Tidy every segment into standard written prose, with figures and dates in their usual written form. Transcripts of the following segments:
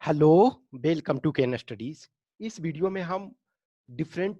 Hello, welcome to Ken studies. इस video में हम डिफरेंट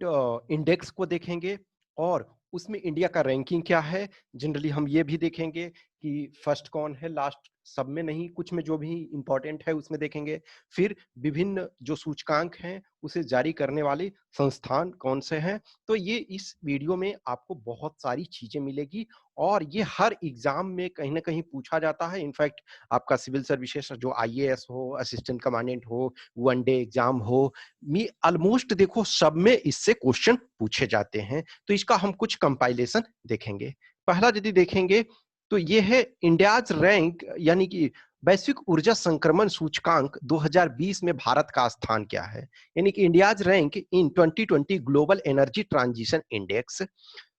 इंडेक्स को देखेंगे और उसमें इंडिया का रैंकिंग क्या है। जनरली हम ये भी देखेंगे कि फर्स्ट कौन है, लास्ट सब में नहीं, कुछ में जो भी इंपॉर्टेंट है उसमें देखेंगे। फिर विभिन्न जो सूचकांक हैं उसे जारी करने वाले संस्थान कौन से हैं। तो ये इस वीडियो में आपको बहुत सारी चीजें मिलेगी और ये हर एग्जाम में कहीं ना कहीं पूछा जाता है। इनफैक्ट आपका सिविल सर्विसेज जो आईएएस हो, असिस्टेंट कमांडेंट हो, वन डे एग्जाम हो, मी ऑलमोस्ट देखो सब में इससे क्वेश्चन पूछे जाते हैं। तो इसका हम कुछ कंपाइलेशन देखेंगे। पहला यदि देखेंगे तो ये है इंडियाज रैंक, यानी कि वैश्विक ऊर्जा संक्रमण सूचकांक 2020 में भारत का स्थान क्या है। यानी कि India's rank in 2020 global energy transition index.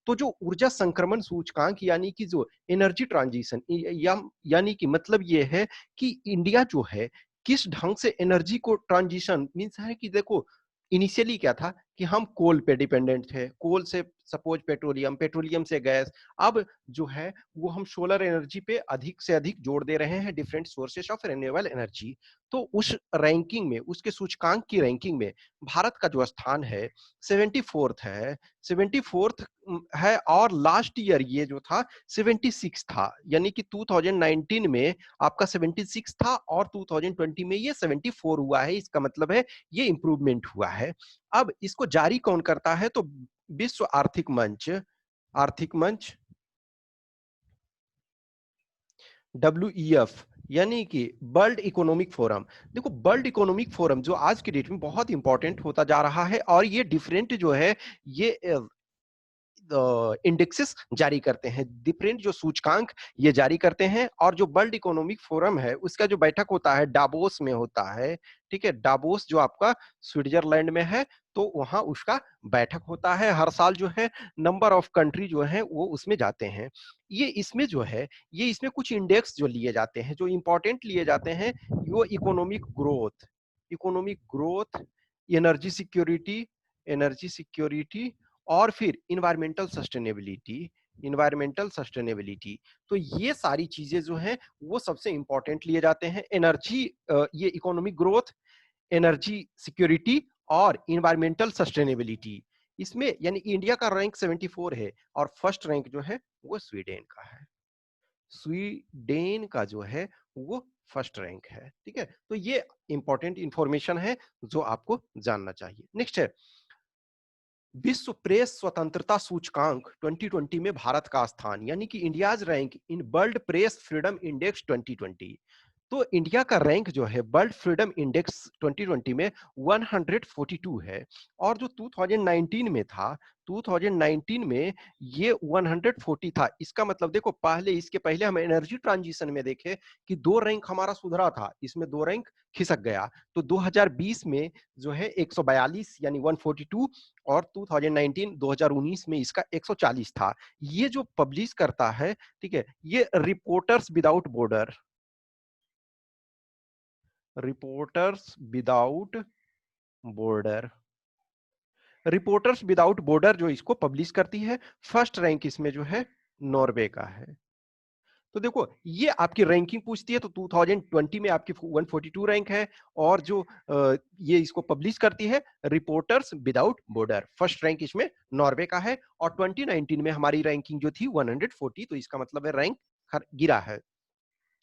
तो जो ऊर्जा संक्रमण सूचकांक यानी कि जो एनर्जी ट्रांजिशन यानी कि मतलब ये है कि इंडिया जो है किस ढंग से एनर्जी को ट्रांजिशन मीन्स है कि देखो इनिशियली क्या था कि हम कोल पे डिपेंडेंट थे, कोल से सपोज पेट्रोलियम, पेट्रोलियम से गैस। अब जो है वो हम सोलर एनर्जी पे अधिक से अधिक जोड़ दे रहे हैं, different sources of renewable energy. तो उस रैंकिंग में, उसके सूचकांक की रैंकिंग में भारत का जो स्थान है 74th है। 74th है और लास्ट ईयर ये जो था 76 था, यानी कि 2019 में आपका 76 था और 2020 में ये 74 हुआ है। इसका मतलब है ये इंप्रूवमेंट हुआ है। अब इसको जारी कौन करता है तो विश्व आर्थिक मंच WEF, यानी कि वर्ल्ड इकोनॉमिक फोरम। देखो वर्ल्ड इकोनॉमिक फोरम जो आज की डेट में बहुत इंपॉर्टेंट होता जा रहा है और ये डिफरेंट जो है ये इंडेक्सेस जारी करते हैं, डिफरेंट जो सूचकांक ये जारी करते हैं। और जो वर्ल्ड इकोनॉमिक फोरम है उसका जो बैठक होता है डाबोस में होता है। ठीक है, डाबोस जो आपका स्विट्जरलैंड में है, तो वहां उसका बैठक होता है हर साल। जो है नंबर ऑफ कंट्री जो है वो उसमें जाते हैं। ये इसमें जो है ये इसमें कुछ इंडेक्स जो लिए जाते हैं, जो इंपॉर्टेंट लिए जाते हैं, वो इकोनॉमिक ग्रोथ, एनर्जी सिक्योरिटी और फिर इन्वायरमेंटल सस्टेनेबिलिटी। तो ये सारी चीजें जो हैं वो सबसे इंपॉर्टेंट लिए जाते हैं। एनर्जी, ये इकोनॉमिक ग्रोथ, एनर्जी सिक्योरिटी और इन्वायरमेंटल सस्टेनेबिलिटी, इसमें यानी इंडिया का रैंक 74 है और फर्स्ट रैंक जो है वो स्वीडन का है। स्वीडन का जो है वो फर्स्ट रैंक है। ठीक है, तो ये इंपॉर्टेंट इंफॉर्मेशन है जो आपको जानना चाहिए। नेक्स्ट है विश्व प्रेस स्वतंत्रता सूचकांक 2020 में भारत का स्थान, यानी कि India's rank in world press freedom index 2020। तो इंडिया का रैंक जो है वर्ल्ड फ्रीडम इंडेक्स 2020 में 142 है। और जो 2019 में था, 2019 में ये 140 था। इसका मतलब देखो पहले, इसके पहले हम एनर्जी ट्रांजिशन में देखे कि दो रैंक हमारा सुधरा था, इसमें दो रैंक खिसक गया। तो 2020 में जो है 142 यानी 142, और 2019 में इसका 140 था। ये जो पब्लिश करता है, ठीक है, ये reporters without border reporters without border जो इसको पब्लिश करती है। फर्स्ट रैंक इसमें जो है नॉर्वे का है। तो देखो ये आपकी रैंकिंग पूछती है, तो 2020 में आपकी 142 रैंक है। और जो ये इसको पब्लिश करती है reporters without border, first rank इसमें नॉर्वे का है। और 2019 में हमारी रैंकिंग जो थी 140, तो इसका मतलब है रैंक गिरा है।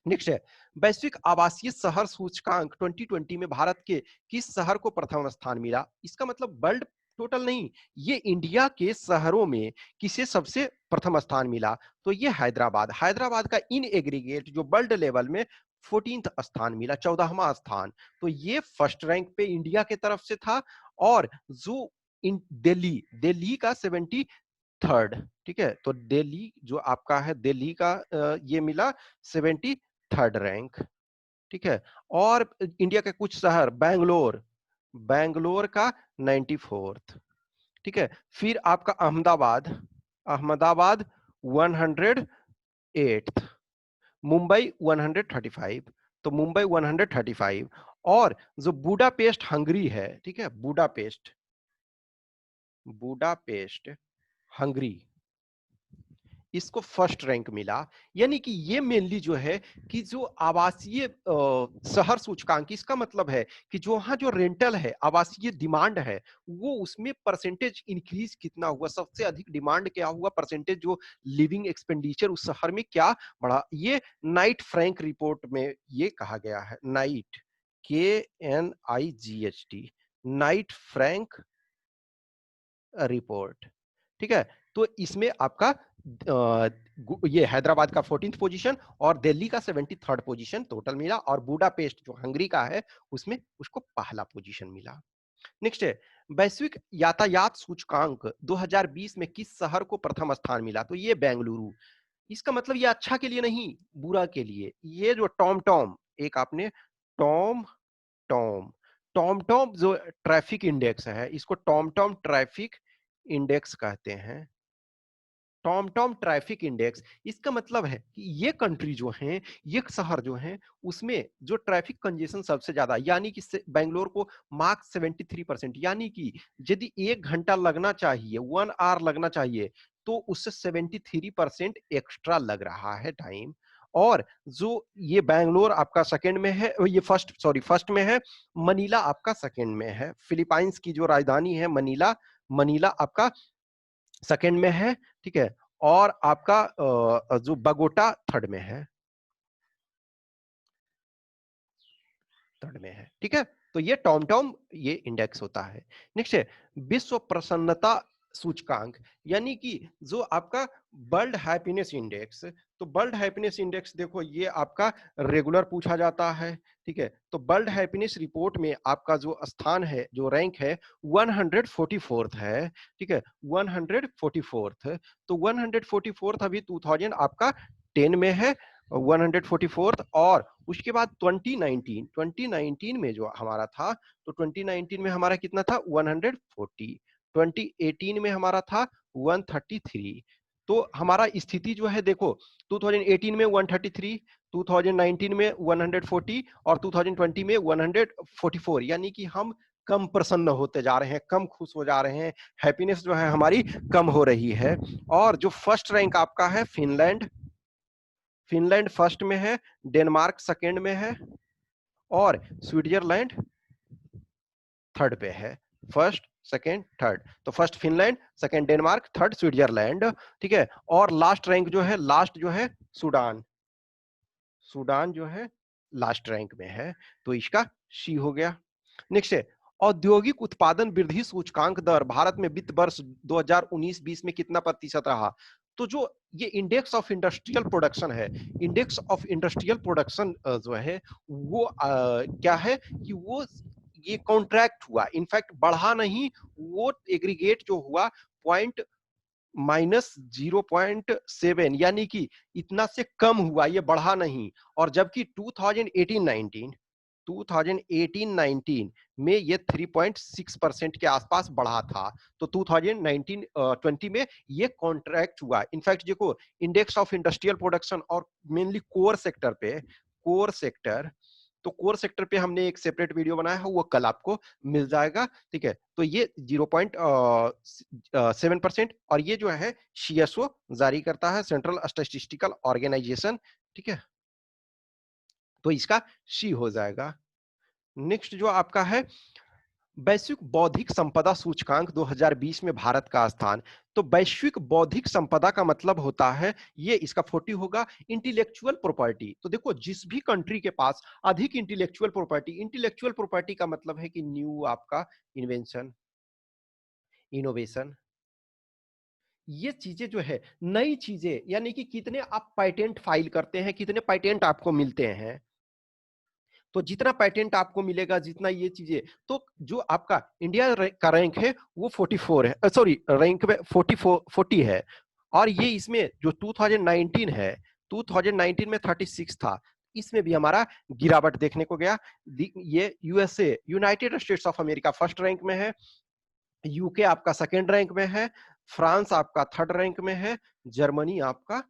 नेक्स्ट है वैश्विक आवासीय शहर सूचकांक 2020 में भारत के किस शहर को प्रथम स्थान मिला। इसका मतलब वर्ल्ड टोटल नहीं, ये इंडिया के शहरों में किसे सबसे प्रथम स्थान मिला। तो ये हैदराबाद का इन एग्रीगेट जो वर्ल्ड लेवल में 14th स्थान मिला, 14वां स्थान। तो ये फर्स्ट रैंक पे इंडिया के तरफ से था। और जो इन दिल्ली का 73rd। ठीक है, तो दिल्ली जो आपका है, दिल्ली का ये मिला 73rd रैंक। ठीक है, और इंडिया के कुछ शहर, बैंगलोर का 94th। ठीक है, फिर आपका अहमदाबाद 108th, मुंबई 135। तो मुंबई 135। और जो बुडापेस्ट हंगरी है, ठीक है, बुडापेस्ट हंगरी, इसको फर्स्ट रैंक मिला। यानी कि ये मेनली जो है कि जो आवासीय शहर सूचकांक, इसका मतलब है कि जो वहाँ जो रेंटल है, आवासीय डिमांड है, वो उसमें परसेंटेज इंक्रीज कितना हुआ, सबसे अधिक डिमांड क्या हुआ, परसेंटेज जो लिविंग एक्सपेंडिचर उस शहर में क्या बढ़ा। ये नाइट फ्रैंक रिपोर्ट में ये कहा गया है, night, KNIGHT, Knight Frank report. ठीक है, तो इसमें आपका ये हैदराबाद का 14th पोजीशन और दिल्ली का 73rd पोजीशन टोटल मिला, और बुडापेस्ट जो हंगरी का है उसमें उसको पहला पोजीशन मिला। नेक्स्ट है वैश्विक यातायात सूचकांक 2020 में किस शहर को प्रथम स्थान मिला, तो ये बेंगलुरु। इसका मतलब ये अच्छा के लिए नहीं, बुरा के लिए। ये जो टॉम टॉम, एक आपने टॉम टॉम टॉम टॉम जो ट्रैफिक इंडेक्स है, इसको टॉम टॉम ट्रैफिक इंडेक्स कहते हैं। टॉम टॉम ट्रैफिक इंडेक्स, इसका मतलब है कि ये कंट्री जो है, ये शहर जो है, उसमें जो ट्रैफिक कंजेशन सबसे ज्यादा, यानी कि बेंगलोर को मार्क 73%, यानी कि यदि 1 घंटा लगना चाहिए, 1 आवर लगना चाहिए, तो उससे 73% एक्स्ट्रा लग रहा है टाइम। और जो ये बैंगलोर आपका सेकंड में है, ये फर्स्ट में है, मनीला आपका सेकंड में है, फिलीपाइंस की जो राजधानी है मनीला, मनीला आपका सेकंड में है। ठीक है, और आपका जो बगोटा थर्ड में है, थर्ड में है। ठीक है, तो ये टॉम टॉम ये इंडेक्स होता है। नेक्स्ट है विश्व प्रसन्नता सूचकांक, यानी कि जो आपका वर्ल्ड हैप्पीनेस इंडेक्स। तो वर्ल्ड हैप्पीनेस इंडेक्स देखो, ये आपका रेगुलर पूछा जाता है। ठीक है, तो वर्ल्ड हैप्पीनेस रिपोर्ट में आपका जो स्थान है, जो रैंक है, 144th है। ठीक है, 144th। तो 144th अभी 2000 आपका 10 में है, 144th। और उसके बाद 2019 में जो हमारा था, तो 2019 में हमारा कितना था, 140। 2018 में हमारा था 133। तो हमारा स्थिति जो है देखो, 2018 में 133, 2019 में 140 और 2020 में 144, यानी कि हम कम प्रसन्न होते जा रहे हैं, कम खुश हो जा रहे हैं, हैप्पीनेस जो है हमारी कम हो रही है। और जो फर्स्ट रैंक आपका है फिनलैंड, फिनलैंड फर्स्ट में है, डेनमार्क सेकंड में है, और स्विट्जरलैंड थर्ड पे है। फर्स्ट सेकंड थर्ड, तो first Finland, second Denmark, third Switzerland. ठीक है, और लास्ट रैंक जो है, लास्ट जो है सूडान, सूडान जो है लास्ट रैंक में है। तो इसका सी हो गया। नेक्स्ट है औद्योगिक उत्पादन वृद्धि सूचकांक दर भारत में वित्त वर्ष 2019-20 में कितना प्रतिशत रहा। तो जो ये इंडेक्स ऑफ इंडस्ट्रियल प्रोडक्शन है, इंडेक्स ऑफ इंडस्ट्रियल प्रोडक्शन जो है वो क्या है कि वो ये कॉन्ट्रैक्ट हुआ, इनफैक्ट बढ़ा नहीं, वो एग्रीगेट जो हुआ पॉइंट -0.7, यानी कि इतना से कम हुआ, ये बढ़ा नहीं। और जबकि 2018-19 में ये 3.6% के आसपास बढ़ा था। तो 2019-20 में ये कॉन्ट्रैक्ट हुआ। इनफैक्ट देखो इंडेक्स ऑफ इंडस्ट्रियल प्रोडक्शन और मेनली कोर सेक्टर पे, कोर सेक्टर, तो कोर सेक्टर पे हमने एक सेपरेट वीडियो बनाया है, वो कल आपको मिल जाएगा। ठीक है, तो ये 0.7%, और ये जो है CSO जारी करता है, सेंट्रल स्टैटिस्टिकल ऑर्गेनाइजेशन। ठीक है, तो इसका सी हो जाएगा। नेक्स्ट जो आपका है वैश्विक बौद्धिक संपदा सूचकांक 2020 में भारत का स्थान। तो वैश्विक बौद्धिक संपदा का मतलब होता है, ये इसका 40 होगा, इंटेलेक्चुअल प्रॉपर्टी। तो देखो जिस भी कंट्री के पास अधिक इंटेलेक्चुअल प्रॉपर्टी, इंटेलेक्चुअल प्रॉपर्टी का मतलब है कि न्यू आपका इन्वेंशन, इनोवेशन, ये चीजें जो है नई चीजें, यानी कि कितने आप पेटेंट फाइल करते हैं, कितने पेटेंट आपको मिलते हैं। तो जितना पेटेंट आपको मिलेगा, जितना ये चीजें, तो जो आपका इंडिया का रैंक है वो 44 है, सॉरी रैंक में 40 है। और ये इसमें जो 2019 है, 2019 में 36 था, इसमें भी हमारा गिरावट देखने को गया। ये USA, United states of America first rank में है, यूके आपका सेकंड रैंक में है, फ्रांस आपका थर्ड रैंक में है, जर्मनी आपका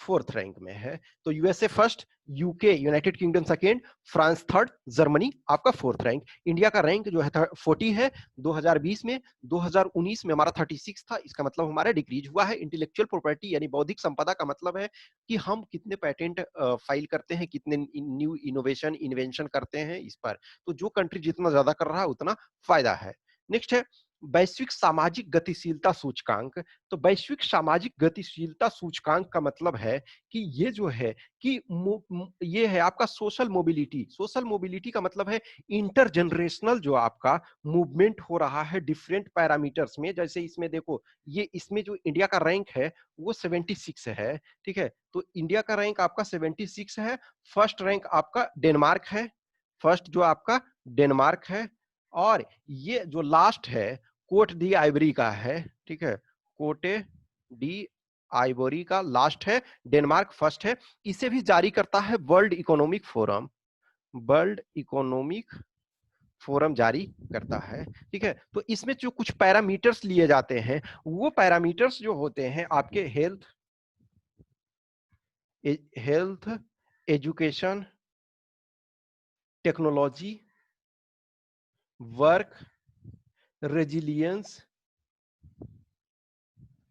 फोर्थ रैंक में है। तो USA first, UK United kingdom second, France third, Germany आपका फोर्थ रैंक। इंडिया का रैंक जो है 40 है 2020 में। 2019 में हमारा 36 था, इसका मतलब हमारा डिक्रीज हुआ है। इंटेलेक्चुअल प्रॉपर्टी यानी बौद्धिक संपदा का मतलब है कि हम कितने पेटेंट फाइल करते हैं, कितने न्यू इनोवेशन इन्वेंशन करते हैं इस पर। तो जो कंट्री जितना ज्यादा कर रहा है उतना फायदा है। नेक्स्ट है वैश्विक सामाजिक गतिशीलता सूचकांक। तो वैश्विक सामाजिक गतिशीलता सूचकांक का मतलब है कि ये जो है कि ये है आपका सोशल मोबिलिटी। सोशल मोबिलिटी का मतलब है इंटर जनरेशनल जो आपका मूवमेंट हो रहा है डिफरेंट पैरामीटर्स में। जैसे इसमें देखो, ये इसमें जो इंडिया का रैंक है वो 76 है, ठीक है। तो इंडिया का रैंक आपका 76 है। फर्स्ट रैंक आपका डेनमार्क है, फर्स्ट जो आपका डेनमार्क है। और ये जो लास्ट है कोट डी आइवरी का है, ठीक है। कोटे डी आइवरी का लास्ट है, डेनमार्क फर्स्ट है। इसे भी जारी करता है world economic forum. World economic forum जारी करता है, ठीक है। तो इसमें जो कुछ पैरामीटर्स लिए जाते हैं, वो पैरामीटर्स जो होते हैं आपके health, education, technology, work, resilience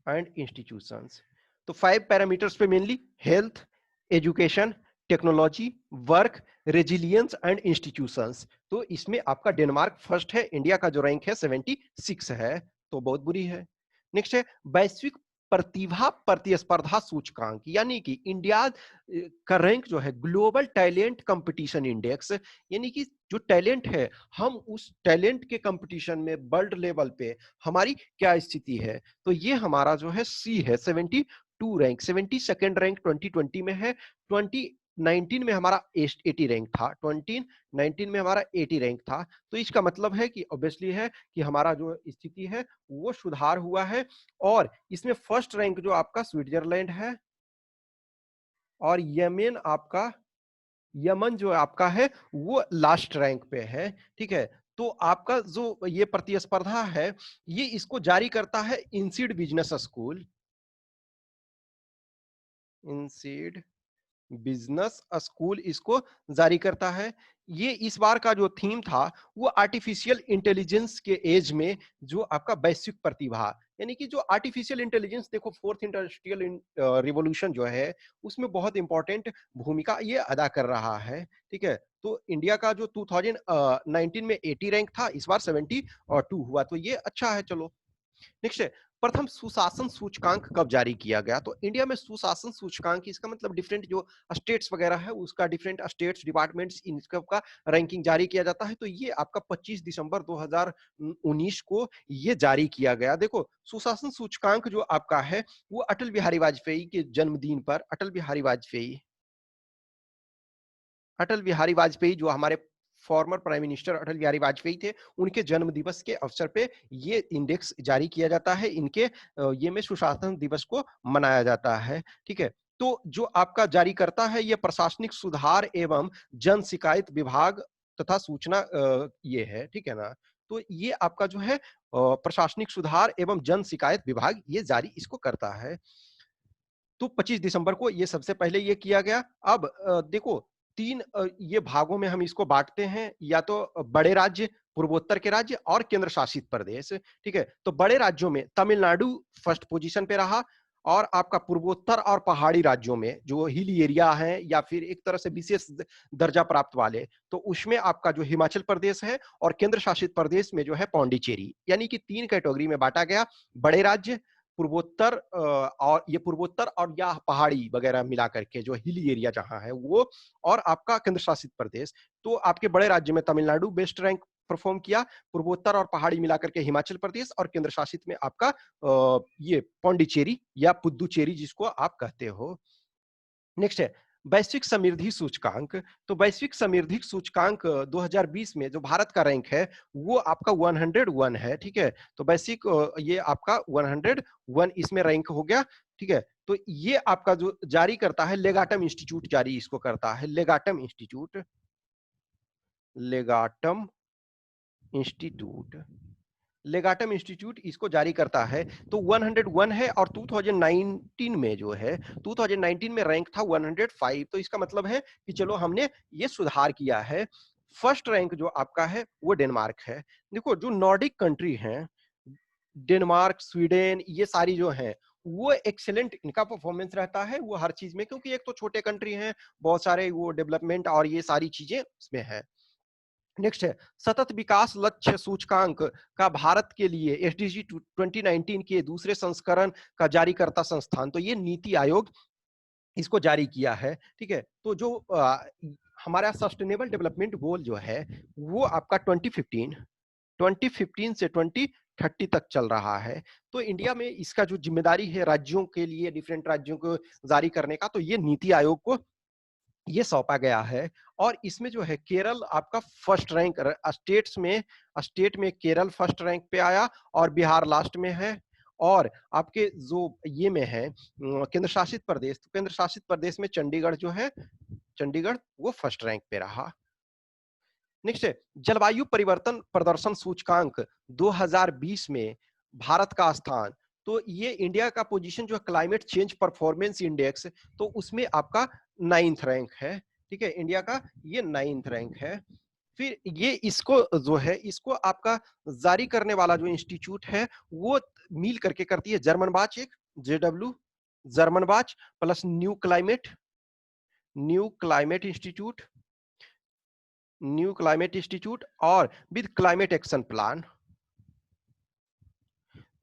and institutions. तो 5 पैरामीटर्स पे mainly health, education, technology, work, resilience and institutions. तो इसमें आपका डेनमार्क फर्स्ट है, इंडिया का जो रैंक है 76 है, तो बहुत बुरी है। नेक्स्ट है वैश्विक प्रतिभा प्रतिस्पर्धा सूचकांक, यानी कि इंडिया का रैंक जो है ग्लोबल टैलेंट कंपटीशन इंडेक्स। यानी कि जो टैलेंट है, हम उस टैलेंट के कंपटीशन में वर्ल्ड लेवल पे हमारी क्या स्थिति है। तो ये हमारा जो है सी है, 72 रैंक। 72nd रैंक 2020 में है। 2019 में हमारा 80 रैंक था। 2019 में हमारा 80 रैंक था। तो इसका मतलब है कि ऑब्वियसली है कि हमारा जो स्थिति है वो सुधार हुआ है। और इसमें फर्स्ट रैंक जो आपका स्विट्जरलैंड है, और यमन जो आपका है वो लास्ट रैंक पे है, ठीक है। तो आपका जो ये प्रतिस्पर्धा है, ये इसको जारी करता है इंसीड बिजनेस स्कूल। इंसीड बिजनेस स्कूल इसको जारी करता है। ये इस बार का जो थीम था वो आर्टिफिशियल इंटेलिजेंस के एज में जो आपका वैश्विक प्रतिभा, यानी कि जो आर्टिफिशियल इंटेलिजेंस, देखो फोर्थ इंडस्ट्रियल रिवॉल्यूशन जो है उसमें बहुत इंपॉर्टेंट भूमिका ये अदा कर रहा है, ठीक है। तो इंडिया का जो 2019 में 80 रैंक था, इस बार 72 हुआ, तो ये अच्छा है। चलो नेक्स्ट है प्रथम सुशासन सूचकांक कब जारी किया गया। तो इंडिया में सुशासन सूचकांक, इसका मतलब डिफरेंट जो स्टेट्स वगैरह है उसका डिफरेंट स्टेट्स डिपार्टमेंट्स इनका का रैंकिंग जारी किया जाता है। तो ये आपका 25 दिसंबर 2019 को ये जारी किया गया। देखो सुशासन सूचकांक जो आपका है वो अटल बिहारी वाजपेयी के जन्मदिन पर, अटल बिहारी वाजपेयी जो हमारे former prime minister Atal Bihari Vajpayee थे, उनके जन्म दिवस के अवसर पे ये इंडेक्स जारी किया जाता है। इनके ये में सुशासन दिवस को मनाया जाता है, ठीक है। तो जो आपका जारी करता है ये प्रशासनिक सुधार एवं जन शिकायत विभाग तथा सूचना ये है, ठीक है ना। तो ये आपका जो है प्रशासनिक सुधार एवं जन शिकायत विभाग ये जारी इसको करता है। तो 25 दिसंबर को ये सबसे पहले ये किया गया। अब देखो तीन ये भागों में हम इसको बांटते हैं, या तो बड़े राज्य, पूर्वोत्तर के राज्य और केंद्र शासित प्रदेश, ठीक है। तो बड़े राज्यों में तमिलनाडु फर्स्ट पोजीशन पे रहा, और आपका पूर्वोत्तर और पहाड़ी राज्यों में जो हिल एरिया है या फिर एक तरह से विशेष दर्जा प्राप्त वाले, तो उसमें आपका जो हिमाचल प्रदेश है, और केंद्र शासित प्रदेश में जो है पौंडीचेरी, यानी कि 3 कैटेगरी में बांटा गया। बड़े राज्य, पूर्वोत्तर और ये पूर्वोत्तर और या पहाड़ी वगैरह मिला करके जो हिली एरिया जहां है वो, और आपका केंद्र शासित प्रदेश। तो आपके बड़े राज्य में तमिलनाडु बेस्ट रैंक परफॉर्म किया, पूर्वोत्तर और पहाड़ी मिलाकर के हिमाचल प्रदेश, और केंद्र शासित में आपका ये पौंडीचेरी या पुद्दुचेरी जिसको आप कहते हो। नेक्स्ट है वैश्विक समृद्धि सूचकांक। तो वैश्विक समृद्धि सूचकांक 2020 में जो भारत का रैंक है वो आपका 101 है, ठीक है। तो वैश्विक ये आपका 101 इसमें रैंक हो गया, ठीक है। तो ये आपका जो जारी करता है लेगाटम इंस्टीट्यूट, जारी इसको करता है लेगाटम इंस्टीट्यूट, लेगाटम इंस्टीट्यूट, लेगाटम इंस्टीट्यूट इसको जारी करता है। तो 101 है और 2019 में जो है 2019 में रैंक था 105। तो इसका मतलब है कि चलो हमने ये सुधार किया है। फर्स्ट रैंक जो आपका है वो डेनमार्क है। देखो जो नॉर्डिक कंट्री हैं, डेनमार्क, स्वीडन, ये सारी जो हैं वो एक्सेलेंट इनका परफॉर्मेंस रहता है वो हर चीज में, क्योंकि एक तो छोटे कंट्री हैं, बहुत सारे वो डेवलपमेंट और ये सारी चीजें उसमें है। नेक्स्ट है सतत विकास लक्ष्य सूचकांक का भारत के लिए एसडीजी 2019 के दूसरे संस्करण का जारीकर्ता संस्थान, तो ये नीति आयोग इसको जारी किया है। ठीक है, तो जो हमारा सस्टेनेबल डेवलपमेंट गोल जो है वो आपका 2015 से 2030 तक चल रहा है। तो इंडिया में इसका जो जिम्मेदारी है राज्यों के लिए, डिफरेंट राज्यों को जारी करने का, तो ये नीति आयोग को ये सौंपा गया है। और इसमें जो है केरल आपका फर्स्ट रैंक, स्टेट में केरल फर्स्ट रैंक पे आया और बिहार लास्ट में है। और आपके जो ये में है केंद्र शासित प्रदेश, तो केंद्र शासित प्रदेश में चंडीगढ़ जो है, चंडीगढ़ वो फर्स्ट रैंक पे रहा। नेक्स्ट है जलवायु परिवर्तन प्रदर्शन सूचकांक 2020 में भारत का स्थान। तो ये इंडिया का पोजीशन जो है क्लाइमेट चेंज परफॉर्मेंस इंडेक्स, तो उसमें आपका 9th रैंक है। ठीक है, इंडिया का ये 9th रैंक है। फिर ये इसको जो है इसको आपका जारी करने वाला जो इंस्टीट्यूट है वो मिल करके करती है जर्मन बाच, एक जेडब्ल्यू जर्मन बाच plus new climate institute, new climate institute और विद क्लाइमेट एक्शन प्लान।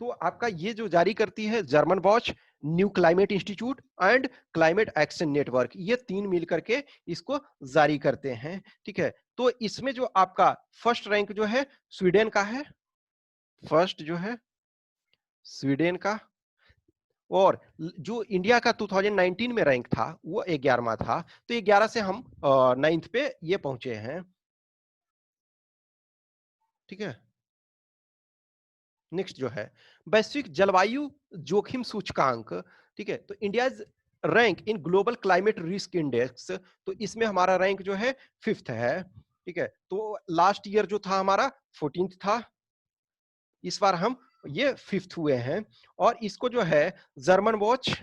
तो आपका ये जो जारी करती है German watch, new climate institute and climate action network, ये तीन मिल करके इसको जारी करते हैं। ठीक है, तो इसमें जो आपका फर्स्ट रैंक जो है स्वीडन का है, फर्स्ट जो है स्वीडन का। और जो इंडिया का 2019 में रैंक था वो 11वां था। तो 11 से हम 9th पे ये पहुंचे हैं। ठीक है, नेक्स्ट जो है वैश्विक जलवायु जोखिम सूचकांक। ठीक है, तो India rank in global climate risk index, तो इसमें हमारा रैंक जो है 5th है। ठीक है, तो लास्ट ईयर जो था हमारा 14th था, इस बार हम ये 5th हुए हैं। और इसको जो है German watch,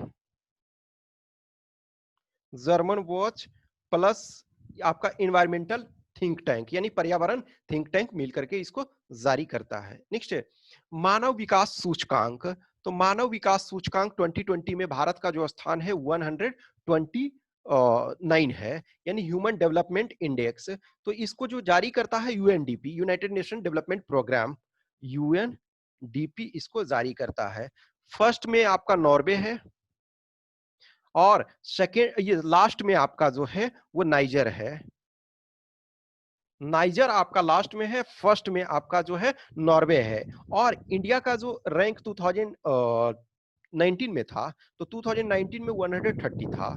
German watch plus आपका इन्वायरमेंटल थिंक टैंक यानी पर्यावरण थिंक टैंक मिलकर के इसको जारी करता है। नेक्स्ट है मानव विकास सूचकांक। तो मानव विकास सूचकांक 2020 में भारत का जो स्थान है 129 है, यानी ह्यूमन डेवलपमेंट इंडेक्स। तो इसको जो जारी करता है UNDP, United Nation Development Programme, UNDP इसको जारी करता है। फर्स्ट में आपका नॉर्वे है और सेकेंड ये लास्ट में आपका जो है वो नाइजर है। नाइजर आपका लास्ट में है, फर्स्ट में आपका जो है नॉर्वे है। और इंडिया का जो रैंक 2019 में था, तो 2019 में 130 था,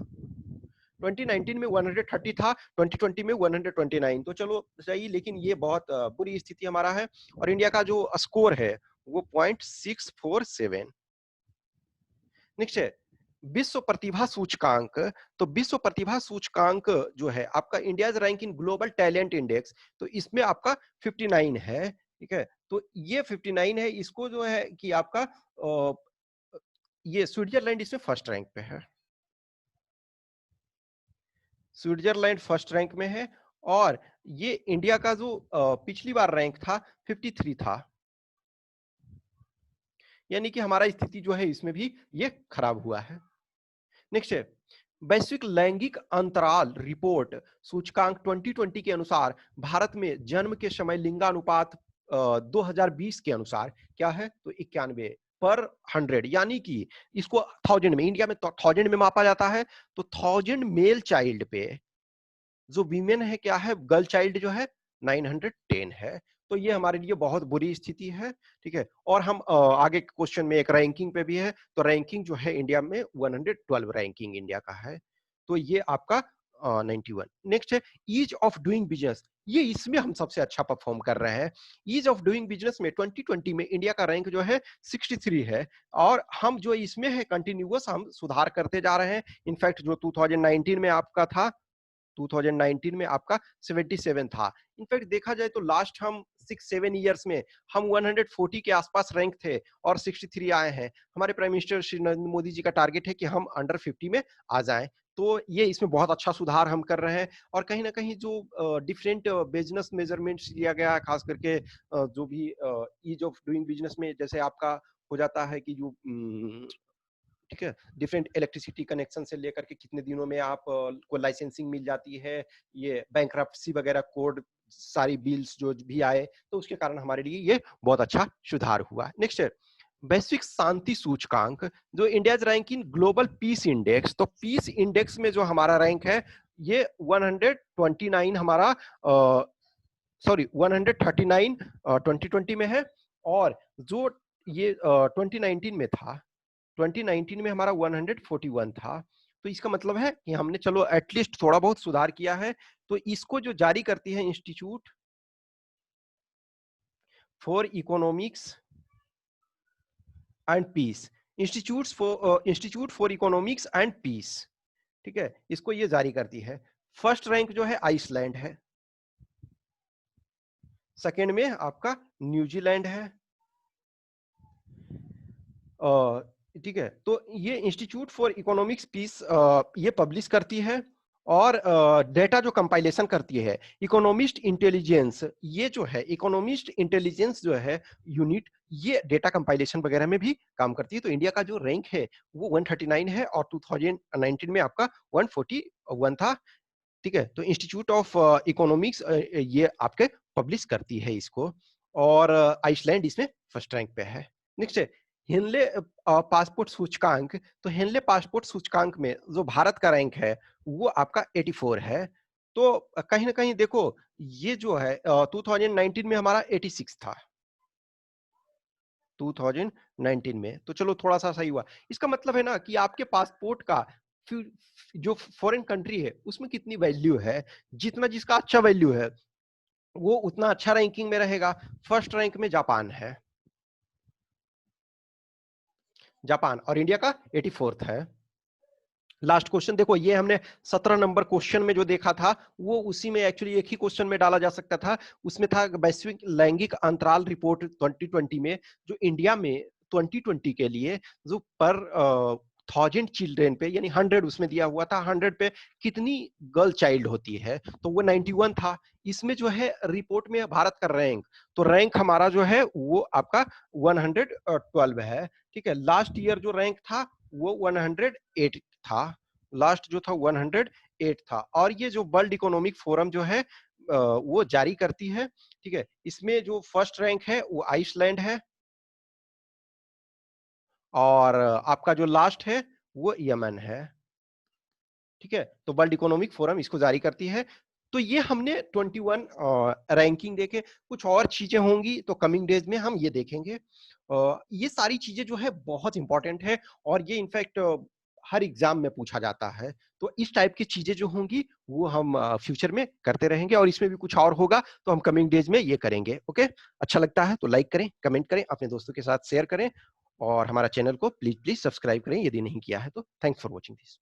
2019 में 130 था, 2020 में 129। तो चलो सही, लेकिन ये बहुत बुरी स्थिति हमारा है। और इंडिया का जो स्कोर है वो 0.647। नेक्स्ट है विश्व प्रतिभा सूचकांक। तो विश्व प्रतिभा सूचकांक जो है आपका India rank in global talent index, तो इसमें आपका 59 है। ठीक है, तो ये 59 है, इसको जो है कि आपका ये स्विट्जरलैंड इसमें फर्स्ट रैंक पे है, स्विट्जरलैंड फर्स्ट रैंक में है। और ये इंडिया का जो पिछली बार रैंक था 53 था, यानी कि हमारा स्थिति जो है इसमें भी ये खराब हुआ है। नेक्स्ट है वैश्विक लैंगिक अंतराल रिपोर्ट सूचकांक 2020 के अनुसार भारत में जन्म के समय लिंगानुपात 2020 के अनुसार क्या है, तो 91 पर 100, यानी कि इसको 1000 में, इंडिया में तो 1000 में मापा जाता है। तो 1000 मेल चाइल्ड पे जो वीमेन है क्या है, गर्ल चाइल्ड जो है 910 है। तो ये हमारे लिए बहुत बुरी स्थिति है। ठीक है, और हम आगे क्वेश्चन में एक रैंकिंग पे भी है, तो रैंकिंग जो है इंडिया में 112 रैंकिंग इंडिया का है। तो ये आपका 91। नेक्स्ट है ईज ऑफ डूइंग बिजनेस, ये इसमें हम सबसे अच्छा परफॉर्म कर रहे हैं। ईज ऑफ डूइंग बिजनेस में 2020 में इंडिया का रैंक जो है 63 है। और हम जो इसमें है कंटिन्यूअस हम सुधार करते जा रहे हैं। इनफैक्ट जो 2019 में आपका था, 2019 में आपका 77 था। इनफैक्ट देखा जाए तो लास्ट हम 6-7 ईयर्स में हम 140 के आसपास रैंक थे और 63 आए हैं। हमारे प्राइम मिनिस्टर श्री नरेंद्र मोदी जी का टारगेट है कि हम अंडर 50 में आ जाएँ। तो ये इसमें बहुत अच्छा सुधार हम कर रहे हैं और कहीं न कहीं जो डिफरेंट बिज़नेस मेज़रमेंट्स लिया गया है, खास करके जो भी ईज़ ऑफ डूइंग बिज़नेस में जैसे आपका हो जाता है कि जो ठीक है, डिफरेंट इलेक्ट्रिसिटी कनेक्शन से लेकर के कितने दिनों में आप को लाइसेंसिंग मिल जाती है, ये बैंक्रप्सी वगैरह कोड सारी बिल्स जो भी आए, तो उसके कारण हमारे लिए ये बहुत अच्छा सुधार हुआ। नेक्स्ट है, वैश्विक शांति सूचकांक, जो India's rank in global peace index, तो पीस इंडेक्स में जो हमारा रैंक है, ये 129 हमारा सॉरी 139 2020 में है और जो ये 2019 में था 2019 में हमारा 141 था। तो इसका मतलब है कि हमने चलो एटलीस्ट थोड़ा बहुत सुधार किया है। तो इसको जो जारी करती है institute for economics and peace, institute for economics and peace, ठीक है, इसको ये जारी करती है। फर्स्ट रैंक जो है आइसलैंड है, सेकेंड में आपका न्यूजीलैंड है, ठीक है। तो ये इंस्टीट्यूट फॉर इकोनॉमिक्स पीस ये पब्लिश करती है और डेटा जो कंपाइलेशन करती है इकोनॉमिस्ट इंटेलिजेंस, ये जो है इकोनॉमिस्ट इंटेलिजेंस जो है यूनिट, ये डेटा कंपाइलेशन वगैरह में भी काम करती है। तो इंडिया का जो रैंक है वो 139 है और 2019 में आपका 141 था, ठीक है। तो इंस्टीट्यूट ऑफ इकोनॉमिक्स ये आपके पब्लिश करती है इसको और आइसलैंड इसमें फर्स्ट रैंक पे है। नेक्स्ट है हेनले पासपोर्ट सूचकांक, तो हेनले पासपोर्ट सूचकांक में जो भारत का रैंक है वो आपका 84 है। तो कहीं ना कहीं देखो ये जो है 2019 में हमारा 86 था, 2019 में, तो चलो थोड़ा सा सही हुआ। इसका मतलब है ना कि आपके पासपोर्ट का जो फॉरेन कंट्री है उसमें कितनी वैल्यू है, जितना जिसका अच्छा वैल्यू है वो उतना अच्छा रैंकिंग में रहेगा। फर्स्ट रैंक में जापान है, जापान, और इंडिया का 84th है। लास्ट क्वेश्चन देखो, ये हमने 17 नंबर क्वेश्चन में जो देखा था वो उसी में एक्चुअली एक ही क्वेश्चन में डाला जा सकता था। उसमें था वैश्विक लैंगिक अंतराल रिपोर्ट 2020 में, जो इंडिया में 2020 के लिए जो पर 1000 चिल्ड्रेन पे यानी 100 उसमें दिया हुआ था, 100 पे कितनी गर्ल चाइल्ड होती है, तो वो 91 था। इसमें जो है रिपोर्ट में भारत का रैंक, तो रैंक हमारा जो है वो आपका 112 है, ठीक है। लास्ट ईयर जो रैंक था वो 108 था, लास्ट जो था 108 था। और ये जो वर्ल्ड इकोनॉमिक फोरम जो है वो जारी करती है, ठीक है। इसमें जो फर्स्ट रैंक है वो आइसलैंड है और आपका जो लास्ट है वो यमन है, ठीक है। तो वर्ल्ड इकोनॉमिक फोरम इसको जारी करती है। तो ये हमने 21 रैंकिंग देखे, कुछ और चीजें होंगी तो कमिंग डेज में हम ये देखेंगे। ये सारी चीजें जो है बहुत इंपॉर्टेंट है और ये इनफैक्ट हर एग्जाम में पूछा जाता है। तो इस टाइप की चीजें जो होंगी वो हम फ्यूचर में करते रहेंगे और इसमें भी कुछ और होगा तो हम कमिंग डेज में ये करेंगे। ओके, अच्छा लगता है तो लाइक करें, कमेंट करें, अपने दोस्तों के साथ शेयर करें और हमारा चैनल को प्लीज प्लीज सब्सक्राइब करें यदि नहीं किया है तो। Thanks for watching this.